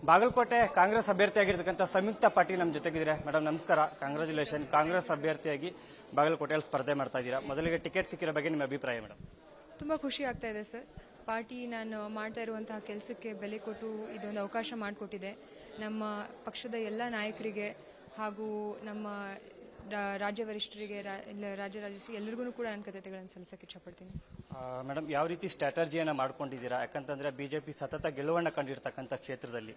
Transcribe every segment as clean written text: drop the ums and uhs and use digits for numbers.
ಬಾಗಲಕೋಟೆ ಕಾಂಗ್ರೆಸ್ ಅಭ್ಯರ್ಥಿಯಾಗಿರ್ತಕ್ಕಂಥ ಸಂಯುಕ್ತ ಪಾಟೀಲ್ ನಮ್ಮ ಜೊತೆಗಿದ್ದಾರೆ. ಮೇಡಮ್ ನಮಸ್ಕಾರ, ಕಾಂಗ್ರ್ಯಾಚುಲೇಷನ್. ಕಾಂಗ್ರೆಸ್ ಅಭ್ಯರ್ಥಿಯಾಗಿ ಬಾಗಲಕೋಟೆಯಲ್ಲಿ ಸ್ಪರ್ಧೆ ಮಾಡ್ತಾ ಇದ್ದೀರಾ. ಮೊದಲಿಗೆ ಟಿಕೆಟ್ ಸಿಕ್ಕಿರೋ ಬಗ್ಗೆ ನಿಮ್ಮ ಅಭಿಪ್ರಾಯ ಮೇಡಮ್? ತುಂಬ ಖುಷಿ ಆಗ್ತಾ ಇದೆ ಸರ್. ಪಾರ್ಟಿ ನಾನು ಮಾಡ್ತಾ ಇರುವಂತಹ ಕೆಲಸಕ್ಕೆ ಬೆಲೆ ಕೊಟ್ಟು ಇದೊಂದು ಅವಕಾಶ ಮಾಡಿಕೊಟ್ಟಿದೆ. ನಮ್ಮ ಪಕ್ಷದ ಎಲ್ಲ ನಾಯಕರಿಗೆ ಹಾಗೂ ನಮ್ಮ ರಾಜ್ಯ ವರಿಷ್ಠರಿಗೆ, ರಾಜ್ಯಕ್ಕೆ ಎಲ್ಲರಿಗೂ ಕೂಡ ನನ್ನ ಕೃತಜ್ಞತೆಗಳನ್ನು ಸಲ್ಲಿಸಕ್ಕೆ ಇಷ್ಟಪಡ್ತೀನಿ. ಮೇಡಮ್, ಯಾವ ರೀತಿ ಸ್ಟ್ರಾಟಜಿಯನ್ನು ಮಾಡ್ಕೊಂಡಿದ್ದೀರಾ? ಯಾಕಂತಂದ್ರೆ ಬಿಜೆಪಿ ಸತತ ಗೆಲುವನ್ನು ಕಂಡಿರ್ತಕ್ಕಂಥ ಕ್ಷೇತ್ರದಲ್ಲಿ.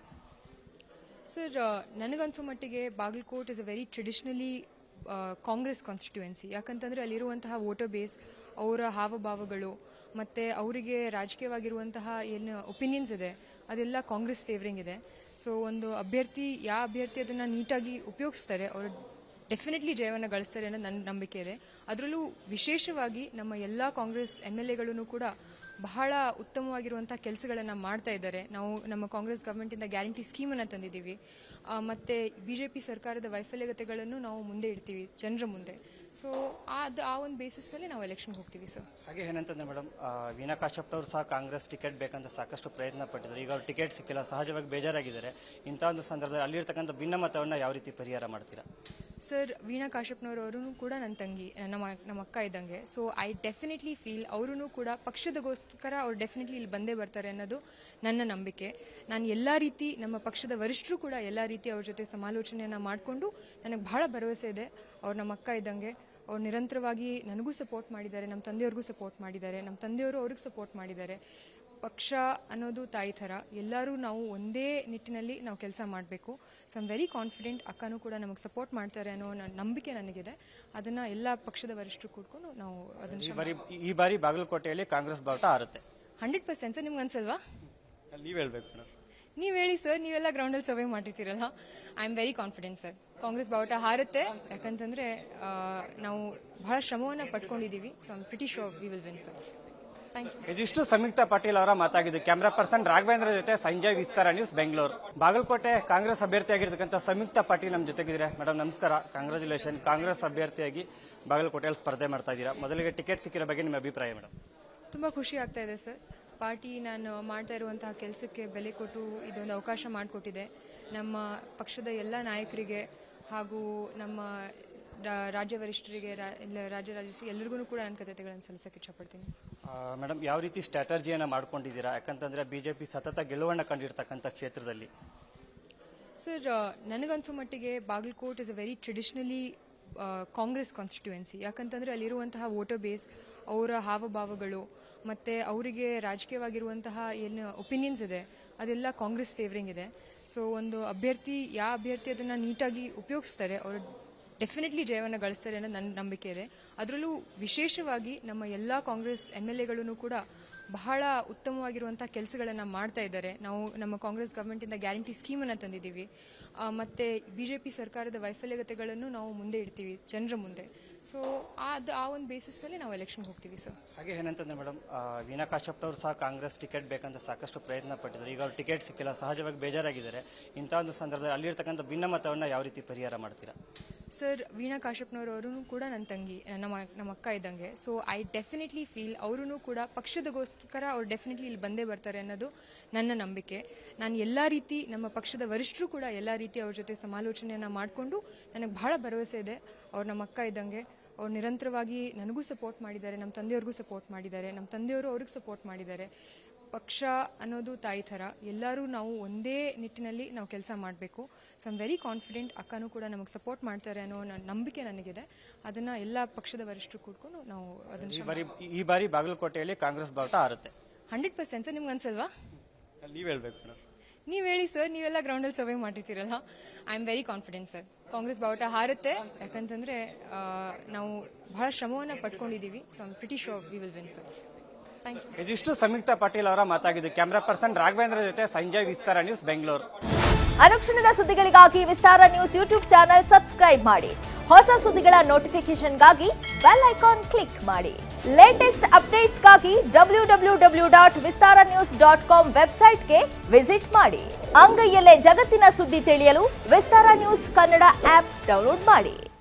ಸರ್, ನನಗನ್ಸೋ ಮಟ್ಟಿಗೆ Bagalkot is a very traditionally Congress constituency. ಯಾಕಂತಂದರೆ ಅಲ್ಲಿರುವಂತಹ ವೋಟರ್ ಬೇಸ್, ಅವರ ಹಾವಭಾವಗಳು ಮತ್ತು ಅವರಿಗೆ ರಾಜಕೀಯವಾಗಿರುವಂತಹ ಏನು ಒಪಿನಿಯನ್ಸ್ ಇದೆ ಅದೆಲ್ಲ ಕಾಂಗ್ರೆಸ್ ಫೇವರಿಂಗ್ ಇದೆ. ಸೊ ಒಂದು ಯಾವ ಅಭ್ಯರ್ಥಿ ಅದನ್ನು ನೀಟಾಗಿ ಉಪಯೋಗಿಸ್ತಾರೆ ಅವರು ಡೆಫಿನೆಟ್ಲಿ ಜಯವನ್ನು ಗಳಿಸ್ತಾರೆ ಅನ್ನೋದು ನನ್ನ ನಂಬಿಕೆ ಇದೆ. ಅದರಲ್ಲೂ ವಿಶೇಷವಾಗಿ ನಮ್ಮ ಎಲ್ಲ ಕಾಂಗ್ರೆಸ್ MLAಗಳೂ ಕೂಡ ಬಹಳ ಉತ್ತಮವಾಗಿರುವಂಥ ಕೆಲಸಗಳನ್ನು ಮಾಡ್ತಾ ಇದ್ದಾರೆ. ನಾವು ನಮ್ಮ ಕಾಂಗ್ರೆಸ್ ಗವರ್ಮೆಂಟಿಂದ ಗ್ಯಾರಂಟಿ ಸ್ಕೀಮನ್ನು ತಂದಿದ್ದೀವಿ ಮತ್ತು BJP ಸರ್ಕಾರದ ವೈಫಲ್ಯತೆಗಳನ್ನು ನಾವು ಮುಂದೆ ಇಡ್ತೀವಿ ಜನರ ಮುಂದೆ. ಸೊ ಆ ಒಂದು ಬೇಸಿಸ್ ಮೇಲೆ ನಾವು ಎಲೆಕ್ಷನ್ಗೆ ಹೋಗ್ತೀವಿ ಸರ್. ಹಾಗೆ ಏನಂತಂದ್ರೆ ಮೇಡಮ್, ವೀಣಾ ಕಾಶ್ಯಪ್ ಅವರು ಸಹ ಕಾಂಗ್ರೆಸ್ ಟಿಕೆಟ್ ಬೇಕಂತ ಸಾಕಷ್ಟು ಪ್ರಯತ್ನ ಪಟ್ಟಿದ್ದಾರೆ. ಈಗ ಅವ್ರು ಟಿಕೆಟ್ ಸಿಕ್ಕಿಲ್ಲ, ಸಹಜವಾಗಿ ಬೇಜಾರಾಗಿದ್ದಾರೆ. ಇಂಥ ಒಂದು ಸಂದರ್ಭದಲ್ಲಿ ಅಲ್ಲಿರ್ತಕ್ಕಂಥ ಭಿನ್ನಮತವನ್ನು ಯಾವ ರೀತಿ ಪರಿಹಾರ ಮಾಡ್ತೀರಾ? ಸರ್, ವೀಣಾ ಕಾಶ್ಯಪ್ನವರು ಕೂಡ ನನ್ನ ತಂಗಿ, ನಮ್ಮ ಅಕ್ಕ ಇದ್ದಂಗೆ. ಸೊ ಐ ಡೆಫಿನೆಟ್ಲಿ ಫೀಲ್ ಅವರೂ ಕೂಡ ಪಕ್ಷದಗೋಸ್ಕರ ಅವ್ರು ಡೆಫಿನೆಟ್ಲಿ ಇಲ್ಲಿ ಬಂದೇ ಬರ್ತಾರೆ ಅನ್ನೋದು ನನ್ನ ನಂಬಿಕೆ. ನಾನು ಎಲ್ಲ ರೀತಿ ನಮ್ಮ ಪಕ್ಷದ ವರಿಷ್ಠರು ಕೂಡ ಎಲ್ಲ ರೀತಿ ಅವ್ರ ಜೊತೆ ಸಮಾಲೋಚನೆಯನ್ನು ಮಾಡಿಕೊಂಡು ನನಗೆ ಬಹಳ ಭರವಸೆ ಇದೆ. ಅವ್ರು ನಮ್ಮ ಅಕ್ಕ ಇದ್ದಂಗೆ. ಅವ್ರು ನಿರಂತರವಾಗಿ ನನಗೂ ಸಪೋರ್ಟ್ ಮಾಡಿದ್ದಾರೆ, ನಮ್ಮ ತಂದೆಯವ್ರಿಗೂ ಸಪೋರ್ಟ್ ಮಾಡಿದ್ದಾರೆ, ನಮ್ಮ ತಂದೆಯವರು ಅವ್ರಿಗೆ ಸಪೋರ್ಟ್ ಮಾಡಿದ್ದಾರೆ. ಪಕ್ಷ ಅನ್ನೋದು ತಾಯಿ ಥರ, ಎಲ್ಲರೂ ನಾವು ಒಂದೇ ನಿಟ್ಟಿನಲ್ಲಿ ನಾವು ಕೆಲಸ ಮಾಡಬೇಕು. ಸೊ ಐಮ್ ವೆರಿ ಕಾನ್ಫಿಡೆಂಟ್ ಅಕ್ಕನೂ ಕೂಡ ನಮಗೆ ಸಪೋರ್ಟ್ ಮಾಡ್ತಾರೆ ಅನ್ನೋ ನಂಬಿಕೆ ನನಗಿದೆ. ಅದನ್ನು ಎಲ್ಲ ಪಕ್ಷದ ವರಿಷ್ಠರು ಕೂಡ್ಕೊಂಡು ನಾವು ಅದನ್ನು ಈ ಬಾರಿ ಬಾಗಲಕೋಟೆಯಲ್ಲಿ ಕಾಂಗ್ರೆಸ್ ಬಾವುಟ ಹಾರುತ್ತೆ 100%. ಸರ್, ನಿಮ್ಗೆ ಅನ್ಸಲ್ವಾ? ನೀವು ಹೇಳ್ಬೇಕು ಮೇಡಮ್. ನೀವು ಹೇಳಿ ಸರ್, ನೀವೆಲ್ಲ ಗ್ರೌಂಡಲ್ಲಿ ಸರ್ವೆ ಮಾಡಿರ್ತೀರಲ್ಲ. I am very confident sir, Congress ಬಾವುಟ ಹಾರುತ್ತೆ. ಯಾಕಂತಂದರೆ ನಾವು ಬಹಳ ಶ್ರಮವನ್ನು ಪಡ್ಕೊಂಡಿದ್ದೀವಿ. So I'm pretty sure we will win sir. ಇದಿಷ್ಟು ಸಂಯುಕ್ತ ಪಾಟೀಲ್ ಅವರ ಮಾತಾಗಿದ್ದು. ಕ್ಯಾಮರಾ ಪರ್ಸನ್ ರಾಘವೇಂದ್ರ ಜೊತೆ ಸಂಜಯ್, ವಿಸ್ತಾರ ನ್ಯೂಸ್, ಬೆಂಗಳೂರು. ಬಾಗಲಕೋಟೆ ಕಾಂಗ್ರೆಸ್ ಅಭ್ಯರ್ಥಿಯಾಗಿರ್ತಕ್ಕಂಥ ಸಂಯುಕ್ತ ಪಾಟೀಲ್ ನಮ್ಮ ಜೊತೆಗಿದ್ದಾರೆ. ಮೇಡಮ್ ನಮಸ್ಕಾರ, ಕಾಂಗ್ರ್ಯಾಚುಲೇಷನ್. ಕಾಂಗ್ರೆಸ್ ಅಭ್ಯರ್ಥಿಯಾಗಿ ಬಾಗಲಕೋಟೆಯಲ್ಲಿ ಸ್ಪರ್ಧೆ ಮಾಡ್ತಾ ಇದ್ದೀರಾ. ಮೊದಲಿಗೆ ಟಿಕೆಟ್ ಸಿಕ್ಕಿರೋ ಬಗ್ಗೆ ನಿಮ್ಮ ಅಭಿಪ್ರಾಯ ಮೇಡಮ್? ತುಂಬ ಖುಷಿ ಆಗ್ತಾ ಇದೆ ಸರ್. ಪಾರ್ಟಿ ನಾನು ಮಾಡ್ತಾ ಇರುವಂತಹ ಕೆಲಸಕ್ಕೆ ಬೆಲೆ ಕೊಟ್ಟು ಇದೊಂದು ಅವಕಾಶ ಮಾಡಿಕೊಟ್ಟಿದೆ. ನಮ್ಮ ಪಕ್ಷದ ಎಲ್ಲ ನಾಯಕರಿಗೆ ಹಾಗೂ ನಮ್ಮ ರಾಜ್ಯ ವರಿಷ್ಠರಿಗೆ, ರಾಜ್ಯಕ್ಕೆ ಎಲ್ಲರಿಗೂ ಕೂಡ ನನ್ನ ಕೃತಜ್ಞತೆಗಳನ್ನು ಸಲ್ಲಿಸಕ್ಕೆ ಇಷ್ಟಪಡ್ತೀನಿ. ಮೇಡಮ್, ಯಾವ ರೀತಿ ಸ್ಟ್ರಾಟಜಿಯನ್ನು ಮಾಡ್ಕೊಂಡಿದ್ದೀರಾ? ಯಾಕಂತಂದ್ರೆ ಬಿಜೆಪಿ ಸತತ ಗೆಲುವನ್ನು ಕಂಡಿರ್ತಕ್ಕಂಥ ಕ್ಷೇತ್ರದಲ್ಲಿ. ಸರ್, ನನಗನ್ಸೋ ಮಟ್ಟಿಗೆ Bagalkot is a very traditionally Congress constituency. ಯಾಕಂತಂದರೆ ಅಲ್ಲಿರುವಂತಹ ವೋಟರ್ ಬೇಸ್, ಅವರ ಹಾವಭಾವಗಳು ಮತ್ತು ಅವರಿಗೆ ರಾಜಕೀಯವಾಗಿರುವಂತಹ ಏನು ಒಪಿನಿಯನ್ಸ್ ಇದೆ ಅದೆಲ್ಲ ಕಾಂಗ್ರೆಸ್ ಫೇವರಿಂಗ್ ಇದೆ. ಸೊ ಒಂದು ಯಾವ ಅಭ್ಯರ್ಥಿ ಅದನ್ನು ನೀಟಾಗಿ ಉಪಯೋಗಿಸ್ತಾರೆ ಅವರು ಡೆಫಿನೆಟ್ಲಿ ಜಯವನ್ನು ಗಳಿಸ್ತಾರೆ ಅನ್ನೋದು ನನ್ನ ನಂಬಿಕೆ ಇದೆ. ಅದರಲ್ಲೂ ವಿಶೇಷವಾಗಿ ನಮ್ಮ ಎಲ್ಲ ಕಾಂಗ್ರೆಸ್ MLAಗಳೂ ಕೂಡ ಬಹಳ ಉತ್ತಮವಾಗಿರುವಂಥ ಕೆಲಸಗಳನ್ನು ಮಾಡ್ತಾ ಇದ್ದಾರೆ. ನಾವು ನಮ್ಮ ಕಾಂಗ್ರೆಸ್ ಗವರ್ಮೆಂಟಿಂದ ಗ್ಯಾರಂಟಿ ಸ್ಕೀಮನ್ನು ತಂದಿದ್ದೀವಿ ಮತ್ತು BJP ಸರ್ಕಾರದ ವೈಫಲ್ಯತೆಗಳನ್ನು ನಾವು ಮುಂದೆ ಇಡ್ತೀವಿ ಜನರ ಮುಂದೆ. ಸೊ ಆ ಒಂದು ಬೇಸಿಸ್ ಮೇಲೆ ನಾವು ಎಲೆಕ್ಷನ್ಗೆ ಹೋಗ್ತೀವಿ ಸರ್. ಹಾಗೆ ಏನಂತಂದ್ರೆ ಮೇಡಮ್, ವೀಣಾ ಕಾಶ್ಯಪ್ ಅವರು ಸಹ ಕಾಂಗ್ರೆಸ್ ಟಿಕೆಟ್ ಬೇಕಂತ ಸಾಕಷ್ಟು ಪ್ರಯತ್ನ ಪಟ್ಟಿದ್ದಾರೆ. ಈಗ ಅವ್ರು ಟಿಕೆಟ್ ಸಿಕ್ಕಿಲ್ಲ, ಸಹಜವಾಗಿ ಬೇಜಾರಾಗಿದ್ದಾರೆ. ಇಂಥ ಒಂದು ಸಂದರ್ಭದಲ್ಲಿ ಅಲ್ಲಿರ್ತಕ್ಕಂಥ ಭಿನ್ನಮತವನ್ನು ಯಾವ ರೀತಿ ಪರಿಹಾರ ಮಾಡ್ತೀರಾ? ಸರ್, ವೀಣಾ ಕಾಶ್ಯಪ್ನವರು ಕೂಡ ನನ್ನ ತಂಗಿ, ನಮ್ಮ ಅಕ್ಕ ಇದ್ದಂಗೆ. ಸೊ ಐ ಡೆಫಿನೆಟ್ಲಿ ಫೀಲ್ ಅವರೂ ಕೂಡ ಪಕ್ಷದಗೋಸ್ಕರ ಅವ್ರು ಡೆಫಿನೆಟ್ಲಿ ಇಲ್ಲಿ ಬಂದೇ ಬರ್ತಾರೆ ಅನ್ನೋದು ನನ್ನ ನಂಬಿಕೆ. ನಾನು ಎಲ್ಲ ರೀತಿ ನಮ್ಮ ಪಕ್ಷದ ವರಿಷ್ಠರು ಕೂಡ ಎಲ್ಲ ರೀತಿ ಅವ್ರ ಜೊತೆ ಸಮಾಲೋಚನೆಯನ್ನು ಮಾಡಿಕೊಂಡು ನನಗೆ ಬಹಳ ಭರವಸೆ ಇದೆ. ಅವ್ರು ನಮ್ಮ ಅಕ್ಕ ಇದ್ದಂಗೆ. ಅವ್ರು ನಿರಂತರವಾಗಿ ನನಗೂ ಸಪೋರ್ಟ್ ಮಾಡಿದ್ದಾರೆ, ನಮ್ಮ ತಂದೆಯವ್ರಿಗೂ ಸಪೋರ್ಟ್ ಮಾಡಿದ್ದಾರೆ, ನಮ್ಮ ತಂದೆಯವರು ಅವ್ರಿಗೆ ಸಪೋರ್ಟ್ ಮಾಡಿದ್ದಾರೆ. ಪಕ್ಷ ಅನ್ನೋದು ತಾಯಿ ಥರ, ಎಲ್ಲರೂ ನಾವು ಒಂದೇ ನಿಟ್ಟಿನಲ್ಲಿ ನಾವು ಕೆಲಸ ಮಾಡಬೇಕು. ಸೊ ಐಮ್ ವೆರಿ ಕಾನ್ಫಿಡೆಂಟ್ ಅಕ್ಕನೂ ಕೂಡ ನಮಗೆ ಸಪೋರ್ಟ್ ಮಾಡ್ತಾರೆ ಅನ್ನೋ ನಂಬಿಕೆ ನನಗಿದೆ. ಅದನ್ನು ಎಲ್ಲ ಪಕ್ಷದ ವರಿಷ್ಠರು ಕೂಡ್ಕೊಂಡು ನಾವು ಅದನ್ನು ಈ ಬಾರಿ ಬಾಗಲಕೋಟೆಯಲ್ಲಿ ಕಾಂಗ್ರೆಸ್ ಬಾವುಟ ಹಾರುತ್ತೆ 100%. ಸರ್, ನಿಮ್ಗೆ ಅನ್ಸಲ್ವಾ? ನೀವು ಹೇಳ್ಬೇಕು ಮೇಡಮ್. ನೀವು ಹೇಳಿ ಸರ್, ನೀವೆಲ್ಲ ಗ್ರೌಂಡಲ್ಲಿ ಸರ್ವೆ ಮಾಡಿರ್ತೀರಲ್ಲ. I am very confident sir, Congress ಬಾವುಟ ಹಾರುತ್ತೆ. ಯಾಕಂತಂದರೆ ನಾವು ಬಹಳ ಶ್ರಮವನ್ನು ಪಡ್ಕೊಂಡಿದ್ದೀವಿ. So I'm pretty sure we will win sir. ಇದಿಷ್ಟು ಸಂಯುಕ್ತ ಪಾಟೀಲ್ ಅವರ ಮಾತಾಗಿದ್ದು. ಕ್ಯಾಮರಾ ಪರ್ಸನ್ ರಾಘವೇಂದ್ರ ಜೊತೆ ಸಂಜಯ್, ವಿಸ್ತಾರ ನ್ಯೂಸ್, ಬೆಂಗಳೂರು. ಅನುಕ್ಷಣದ ಸುದ್ದಿಗಳಿಗಾಗಿ ವಿಸ್ತಾರ ನ್ಯೂಸ್ ಯೂಟ್ಯೂಬ್ ಚಾನೆಲ್ ಸಬ್ಸ್ಕ್ರೈಬ್ ಮಾಡಿ. ಹೊಸ ಸುದ್ದಿಗಳ ನೋಟಿಫಿಕೇಶನ್ಗಾಗಿ ಬೆಲ್ ಐಕಾನ್ ಕ್ಲಿಕ್ ಮಾಡಿ. ಲೇಟೆಸ್ಟ್ ಅಪ್ಡೇಟ್ಸ್ಗಾಗಿ www.vistaranews.com ವೆಬ್ಸೈಟ್ಗೆ ವಿಸಿಟ್ ಮಾಡಿ. ಅಂಗೈಯಲ್ಲೇ ಜಗತ್ತಿನ ಸುದ್ದಿ ತಿಳಿಯಲು ವಿಸ್ತಾರ ನ್ಯೂಸ್ ಕನ್ನಡ ಆಪ್ ಡೌನ್ಲೋಡ್ ಮಾಡಿ.